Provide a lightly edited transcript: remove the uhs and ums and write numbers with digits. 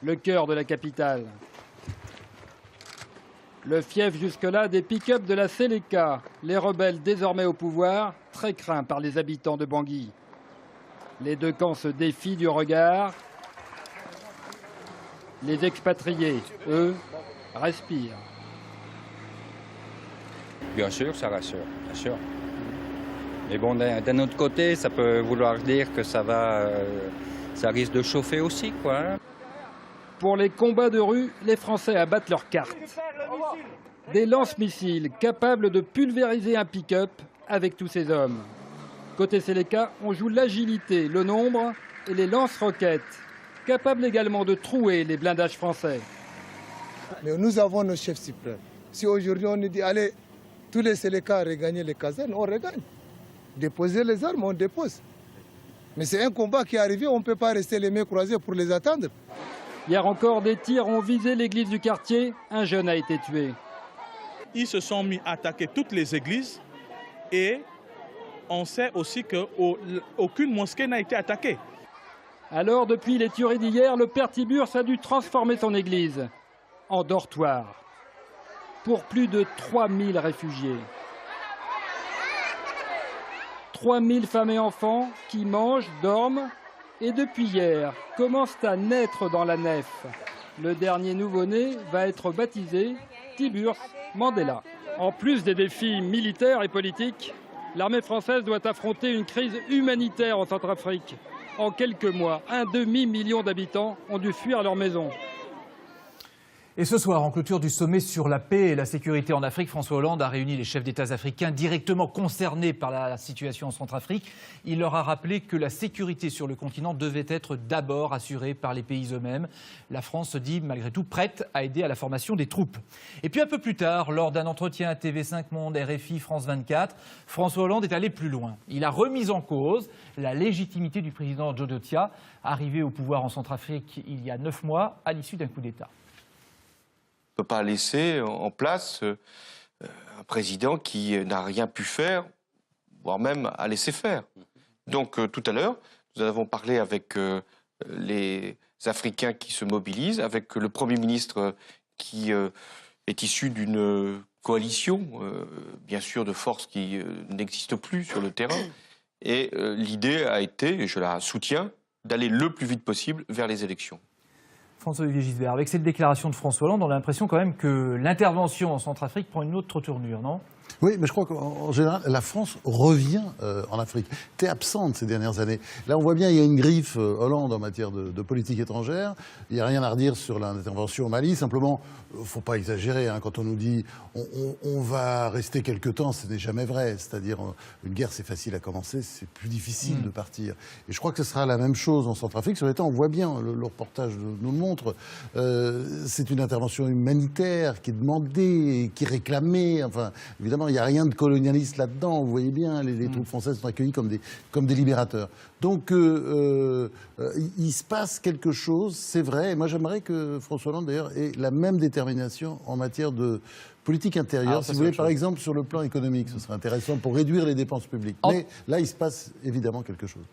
le cœur de la capitale. Le fief jusque-là des pick-up de la Séléka, les rebelles désormais au pouvoir, très craints par les habitants de Bangui. Les deux camps se défient du regard. Les expatriés, eux, respirent. Bien sûr, ça rassure, bien sûr. Mais bon, d'un autre côté, ça peut vouloir dire que ça risque de chauffer aussi, quoi. Hein. Pour les combats de rue, les Français abattent leurs cartes. Des lance-missiles capables de pulvériser un pick-up avec tous ces hommes. Côté Séléka, on joue l'agilité, le nombre et les lance-roquettes, capables également de trouer les blindages français. Mais nous avons nos chefs suprêmes. Si aujourd'hui on nous dit, allez, tous les Séléka regagner les casernes, on regagne. Déposer les armes, on dépose. Mais c'est un combat qui est arrivé, on ne peut pas rester les mains croisées pour les attendre. Hier encore, des tirs ont visé l'église du quartier. Un jeune a été tué. Ils se sont mis à attaquer toutes les églises et on sait aussi qu'aucune mosquée n'a été attaquée. Alors, depuis les tueries d'hier, le père Tiburce a dû transformer son église en dortoir pour plus de 3000 réfugiés. 3000 femmes et enfants qui mangent, dorment et depuis hier commencent à naître dans la nef. Le dernier nouveau-né va être baptisé Tiburce Mandela. En plus des défis militaires et politiques, l'armée française doit affronter une crise humanitaire en Centrafrique. En quelques mois, un demi-million d'habitants ont dû fuir leur maison. Et ce soir, en clôture du sommet sur la paix et la sécurité en Afrique, François Hollande a réuni les chefs d'État africains directement concernés par la situation en Centrafrique. Il leur a rappelé que la sécurité sur le continent devait être d'abord assurée par les pays eux-mêmes. La France se dit malgré tout prête à aider à la formation des troupes. Et puis un peu plus tard, lors d'un entretien à TV5 Monde, RFI, France 24, François Hollande est allé plus loin. Il a remis en cause la légitimité du président Jodhotia, arrivé au pouvoir en Centrafrique il y a 9 mois à l'issue d'un coup d'État. On ne peut pas laisser en place un président qui n'a rien pu faire, voire même à laisser faire. Donc tout à l'heure, nous avons parlé avec les Africains qui se mobilisent, avec le Premier ministre qui est issu d'une coalition, bien sûr de forces qui n'existent plus sur le terrain. Et l'idée a été, et je la soutiens, d'aller le plus vite possible vers les élections. François-Olivier Gisbert, avec cette déclaration de François Hollande, on a l'impression quand même que l'intervention en Centrafrique prend une autre tournure, non ? Oui, mais je crois qu'en général, la France revient en Afrique. Était absente ces dernières années. Là, on voit bien, il y a une griffe Hollande en matière de politique étrangère. Il n'y a rien à redire sur l'intervention au Mali. Simplement, il ne faut pas exagérer. Hein, quand on nous dit on va rester quelque temps, ce n'est jamais vrai. C'est-à-dire, une guerre, c'est facile à commencer, c'est plus difficile de partir. Et je crois que ce sera la même chose en Centrafrique. Sur les temps, on voit bien, le reportage nous le montre. C'est une intervention humanitaire qui est demandée, qui est réclamée. Enfin, évidemment, il n'y a rien de colonialiste là-dedans. Vous voyez bien, les troupes françaises sont accueillies comme des libérateurs. Donc, il se passe quelque chose, c'est vrai. Et moi, j'aimerais que François Hollande, d'ailleurs, ait la même détermination en matière de politique intérieure. Alors, si vous voulez, par exemple, sur le plan économique, ce serait intéressant pour réduire les dépenses publiques. Mais là, il se passe évidemment quelque chose.